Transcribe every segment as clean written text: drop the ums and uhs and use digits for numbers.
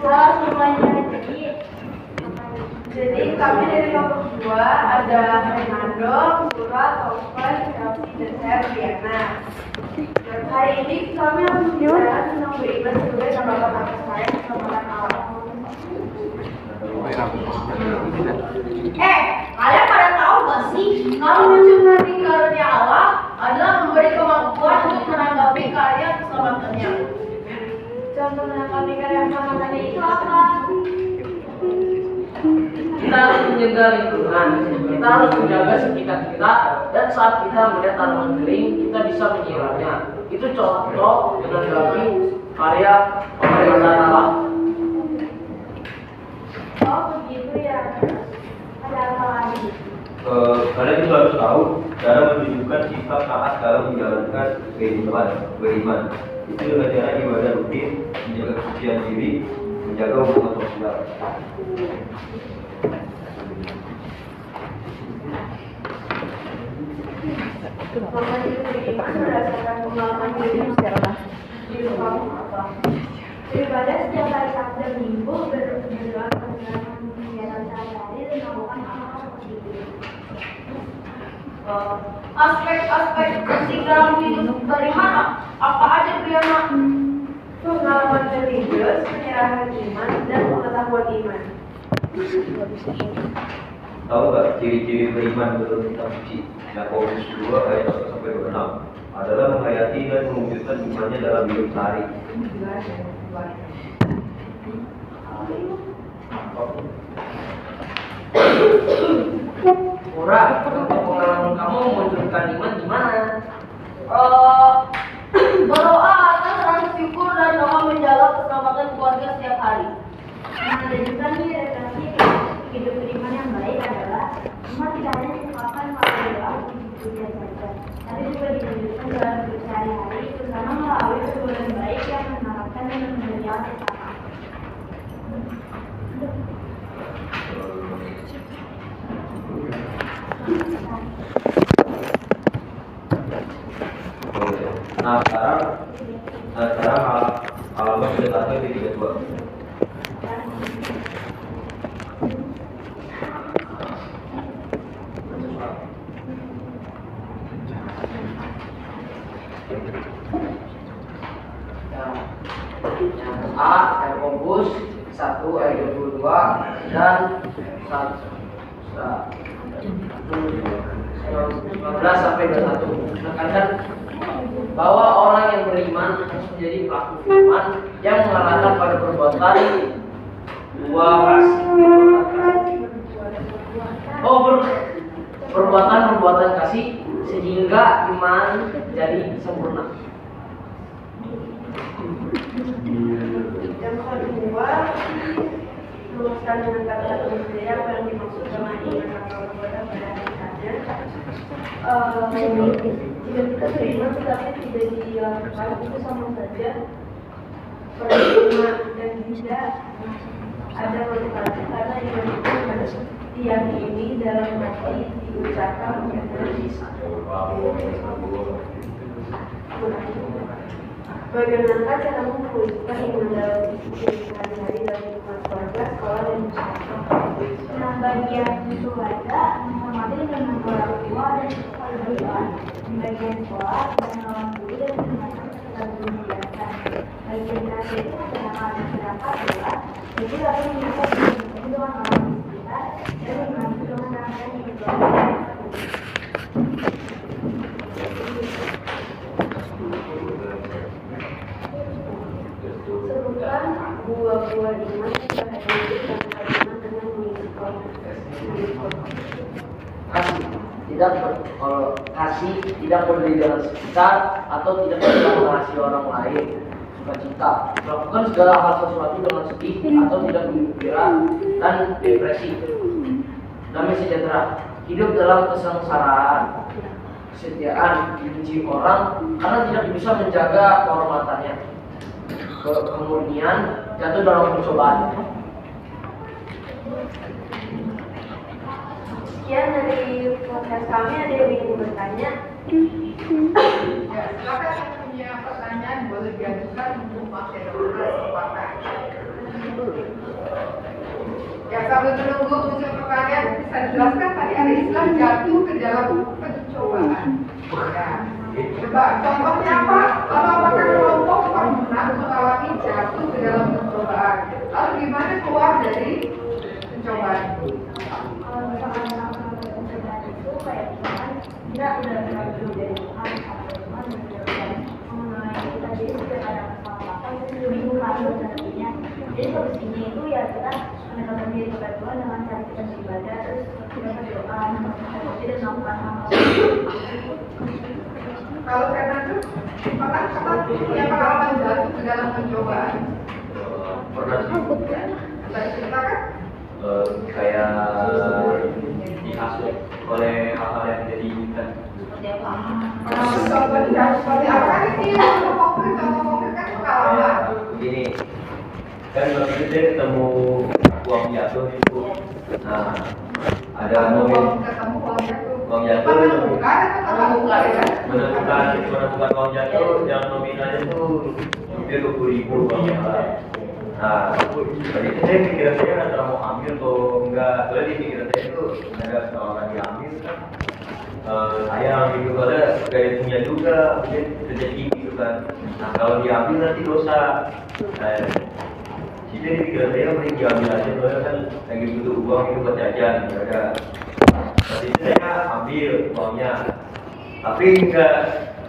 Halo semuanya, jadi kami dari kelompok 2 ada Fernando, Sura, Taufan, Chelsea, dan saya Briana. Dan hari ini kami akan bicara tentang beriman sebagai gambaran kasih sayang kepada Allah. Kalian pada tahu gak sih kalau mensyukuri karunia Allah adalah memberi kemampuan untuk menanggapi karya keselamatannya. Contoh menanggapi karya keselamatannya itu apa? Kita harus menjaga lingkungan, kita harus menjaga sekitar kita, dan saat kita melihat tanaman kering, kita bisa menyiramnya. Itu contoh menanggapi karya pemerintahan Allah. Oh begitu ya. Ada apa lagi? Kalian juga harus tahu cara menunjukkan sikap taat dalam menjalankan kehidupan beriman. Itu adalah cara ibadah rutin, menjaga kesucian diri, menjaga hubungan sosial. Memiliki beriman berdasarkan pengalaman diri kamu apa? Beribadah setiap hari Sabtu dan Minggu, berdoa menjalankan kegiatan sehari-hari dan melakukan hal-hal seperti itu. Aspek-aspek penting dalam hidup beriman apa aja Briana? Pengalaman religius, penyerahan iman, dan pengetahuan iman. Tahu nggak ciri-ciri beriman menurut kitab suci? Yakobus 2 ayat 1-6 adalah menghayati dan mewujudkan imannya dalam hidup sehari. Murah, untuk pengalaman kamu mewujudkan iman gimana? Berdoa atas rasa syukur dan doa menjaga keselamatan keluarga setiap hari. Nah, ada juga nih referensi hidup beriman yang baik adalah iman tidak hanya disebabkan melalui doa puji-pujian saja, tapi juga diwujudkan dalam hidup sehari-hari, terutama melalui perbuatan baik yang menerapkan dan menjaga kesalahan. Nah sekarang halaman pendekatan di 32. Yang A, Yakobus 1 ayat 22 dan 19 sampai 21 menekankan bahwa orang yang beriman harus menjadi pelaku iman yang mengarahkan pada perbuatan perbuatan kasih sehingga iman jadi sempurna. Yang kedua, luluskan dengan kata-kata sendiri apa yang dimaksud dengan iman atau perbuatan pada hakikatnya. Jika kita beriman tetapi tidak dilakukan, itu sama saja percuma dan tidak ada motivasi, karena iman itu harus diyakini dalam hati, diucapkan dan bagaimana cara mewujudkan iman dalam sehari-hari dalam lingkungan keluarga, sekolah, dan masyarakat? Nah, bagian keluarga menghormati dan orang tua dan keluarga. Bagian sekolah dan orang guru dan teman-teman serta guru biasa. Bagian terakhir itu masyarakat adalah jadi harus menjaga dengan orang di sekitar dan membantu dengan rangkaian hidup keluarga. Sebutkan buah-buah iman yang berhasil dan beriman dengan mengikuti kasih tidak peduli dengan sekitar atau tidak bisa mengasihi orang lain, sukacita, melakukan segala hal sesuatu dengan sedih atau tidak gembira dan depresi, damai sejahtera, hidup dalam kesengsaraan, kesetiaan, dibenci orang karena tidak bisa menjaga kehormatannya, kemudian jatuh dalam pencobaan. Sekian dari podcast kami. Ada yang ingin bertanya? Ya, silakan yang punya pertanyaan boleh diajukan untuk Mas Edo. Sambil menunggu muncul pertanyaan, bisa dijelaskan tadi ada istilah jatuh ke dalam pencobaan. Ya. Coba contohnya apa? Lalu apakah kelompok pernah mengalami jatuh ke dalam pencobaan? Lalu gimana keluar dari pencobaan? Kalau misalkan pencobaan itu kayak misalkan kita udah belajar dari Tuhan sampai Tuhan dan mengenai kita jadi sudah ada kesalahan itu lebih lanjut nantinya. Jadi solusinya itu ya kita mendekatkan diri kepada Tuhan dengan cara kita beribadah, terus kita berdoa, mempercayai dan melakukan hal-hal. Kalau Fernando, pernah punya pengalaman jatuh ke dalam pencobaan? Pernah sih. Bisa diceritakan? Kayak dihasut oleh hal-hal yang tidak diinginkan. Seperti apa ini? Contoh konkret kan pengalaman. Begini, kan waktu itu saya ketemu uang jatuh itu. Nah, ada mobil Ketemu uang jatuh. uang jatuh Menemukan atau bukan ya? menemukan uang jatuh yang nominalnya tuh hampir 20.000 uangnya. Nah, tadi itu saya pikiran saya antara mau ambil atau enggak. Soalnya di pikiran saya itu ada kalau nggak diambil kan sayang gitu, karena gak ada punya juga, mungkin rezeki gitu kan. Nah kalau diambil nanti dosa. Nah, jadi di pikiran saya mending diambil aja, soalnya kan lagi butuh uang itu buat jajan, ya udah. Tadi itu saya ambil uangnya, tapi enggak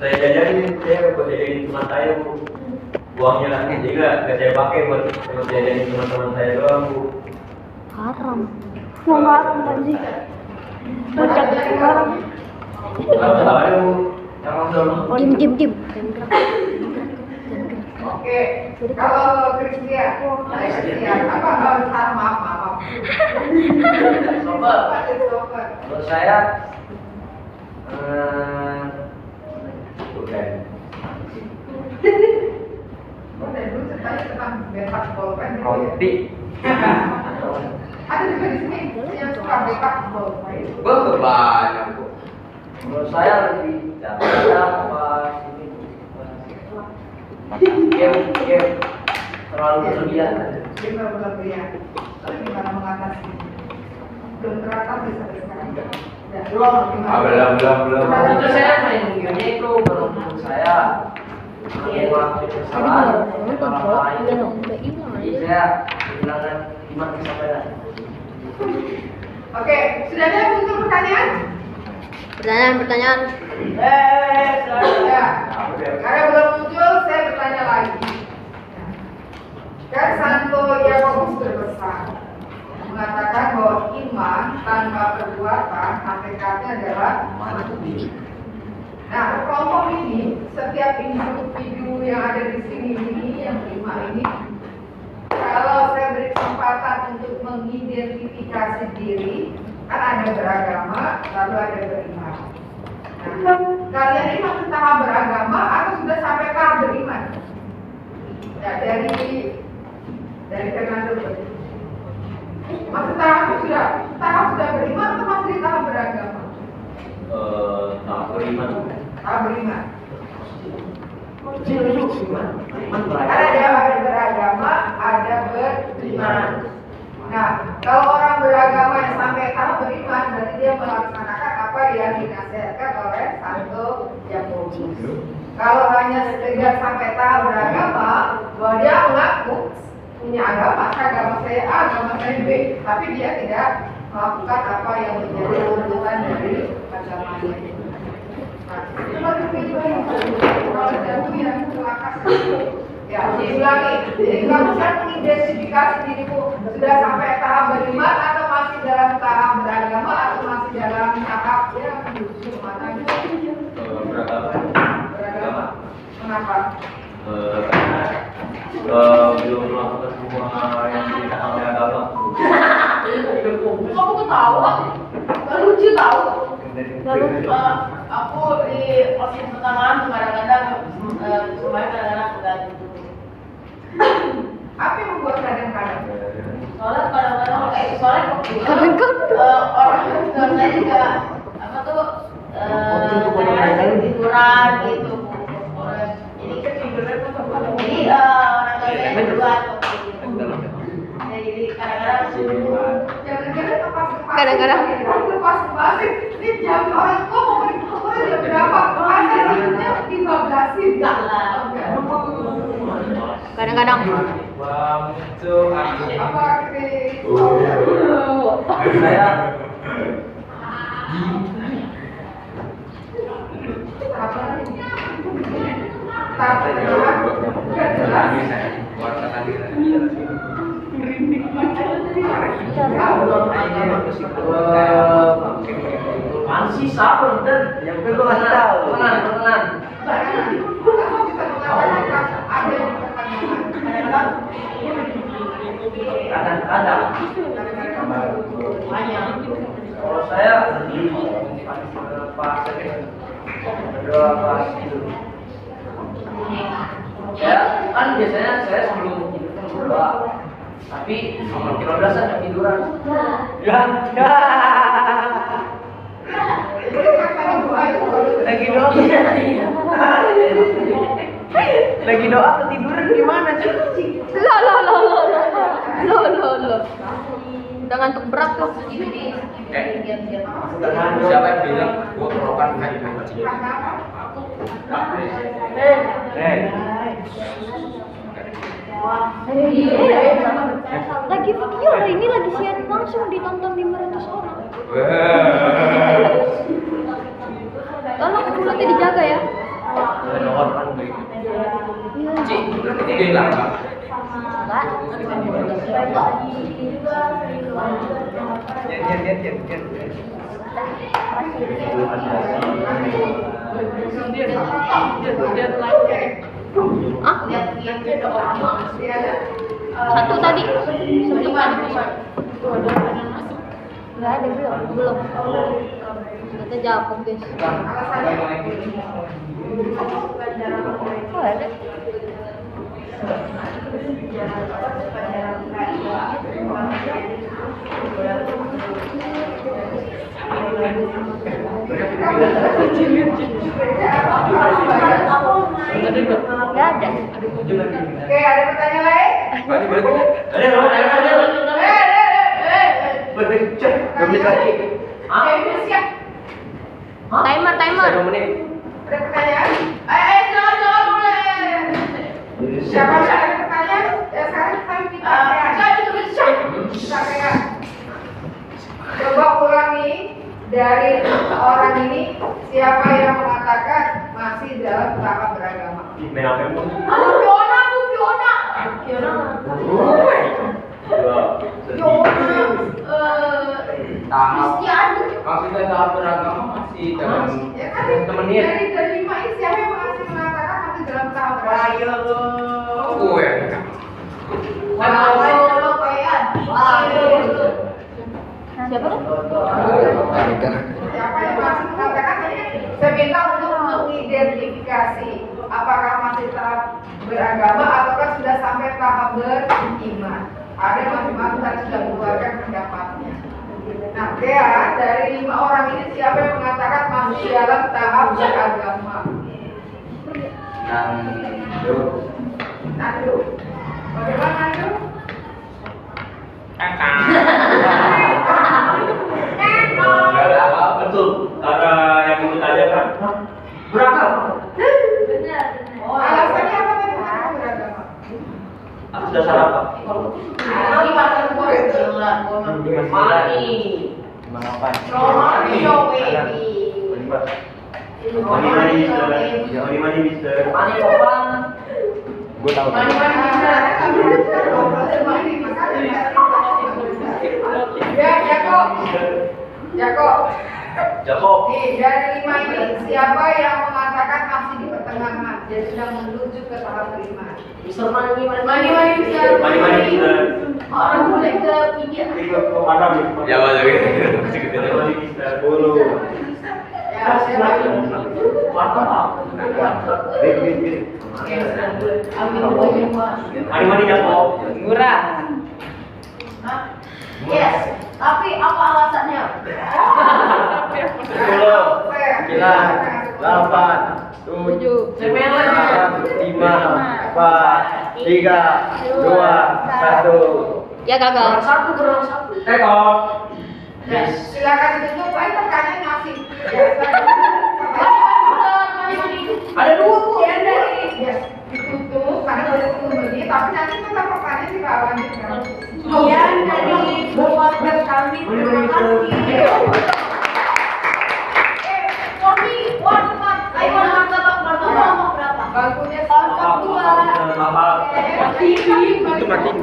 saya jajanin, saya buat jajanin teman saya bu. Uangnya jadi enggak saya pakai buat jajanin teman-teman saya doang bu. Haram. Mau haram kan sih? Baca haram. Dim. Oke, kalau Kristia, apa maaf. Sobat, Sobat. menurut saya Bukan. Oh, dari dulu ceritanya tentang betak bolpen gitu ya. roti. Ada juga di sini yang suka betak bolpen. Banyak bu. Menurut saya lebih daripada pas ini game terlalu berlebihan. Dia berlebihan. Tapi gimana mengatasi? Belum teratasi sampai sekarang. Ya, Belum. Itu saya main game itu menurut saya melakukan kesalahan orang lain. Jadi saya kehilangan iman kesabaran. Oke, sudah ada muncul pertanyaan? Pertanyaan. Ya. Karena belum muncul, saya bertanya lagi. Kan Santo Yakobus berpesan mengatakan bahwa iman tanpa perbuatan hakikatnya adalah mati. Nah, kelompok ini, setiap individu yang ada di sini ini, yang 5 ini, kalau saya beri kesempatan untuk mengidentifikasi diri, kan ada beragama, lalu ada beriman. Nah, kalian ini masih tahap beragama atau sudah sampai tahap beriman? Ya, dari Fernando. Masih tahap sudah beriman atau masih di tahap beragama? Tahap beriman. Tahap beriman. Iman Ada beragama, ada beriman. Nah, kalau orang beragama yang sampai tahap beriman, berarti dia melaksanakan apa yang dinasihatkan oleh Santo Yakobus. Kalau hanya sekedar sampai tahap beragama, bahwa dia mengaku punya agama saya A, agama saya B, tapi dia tidak melakukan apa yang menjadi tuntutan dari agamanya. Nah, itu lagi kalau jatuh yang celaka. Ya, diulangi. Jadi kamu bisa mengidentifikasi dirimu sudah sampai tahap beriman atau masih dalam tahap beragama atau masih dalam tahap ya menuju mana? Beragama. Kenapa? Karena belum melakukan semua yang diminta oleh agama. Kamu tahu? Lucu tahu. Aku di osis pertama kadang-kadang apa yang membuat kadang-kadang? Soalnya kadang-kadang orang saya juga apa tuh kadang-kadang tiduran gitu. Jadi orang tua saya berdua tuh. Jadi kadang-kadang Kadang-kadang. Aku pas balik, ini jam orang tua mau pergi kantor jam berapa? Masa jamnya dibablasin? Enggak lah. Kadang-kadang. Apa Kris? Saya masih sabar dan yang gue kasih tahu. Tenang. Kadang-kadang kalau saya ya kan biasanya saya sebelum tidur kan berdoa, tapi kira-kira saya tiduran. Lagi doa. Lagi doa ketiduran gimana sih? Loh. Udah ngantuk berat tuh. Siapa yang bilang gua kerokan kayak gitu? Lagi video hari ini lagi siaran langsung ditonton 500 orang. Tolong mulutnya dijaga ya. Cik, berarti dia hilang Pak. Satu tadi. Sebelum tadi. Enggak ada belum. Kita jawab guys. Oh, ada. Enggak ada. Oke, ada pertanyaan lain? Balik. Siap. Timer. Saya 2 menit. Ada pertanyaan? Jangan mulai. Siapa yang ada pertanyaan? Ya sekarang saya minta pertanyaan. Coba ulangi dari orang ini siapa yang mengatakan masih dalam tahap beragama? Maksudnya tahap beragama masih dalam Ya kan temennya. dari 5 ini siapa yang masih mengatakan masih dalam tahap beragama? Gue. Siapa tuh? Siapa yang masih mengatakan? Saya minta untuk mengidentifikasi apakah masih tahap beragama ataukah sudah sampai tahap beriman. Ada masing-masing tadi sudah mengeluarkan pendapatnya. Nah, dari 5 orang ini siapa yang mengatakan masih dalam tahap beragama? Nandu. Bagaimana Nandu? Betul. Karena yang itu tanya kan beragama. Alasannya apa tadi kenapa beragama? Atas dasar apa? Gue tahu. Jakob. Nih, dari 5 ini siapa yang mengatakan masih di pertengahan, jadi sudah menuju ke tahap beriman? Mister Mani. Mani, Mister. orang boleh ke pinggir. Ya, wajar gitu. Ya, siapa? Mani Jakob. Murah. Yes, tapi apa alasannya? 10, 9, 8, 7, 6, 5, 4, 3, 2, 1. Ya gagal. Kurang satu. Tekok. Yes. Silakan ditutup, pertanyaan masih. Ada dua Bu. Ya dari yes, ditutup karena baru 10 menit, tapi nanti kita pertanyaan kita lanjutkan. Sekian dari podcast kami. Terima kasih. Bangkunya Itu makin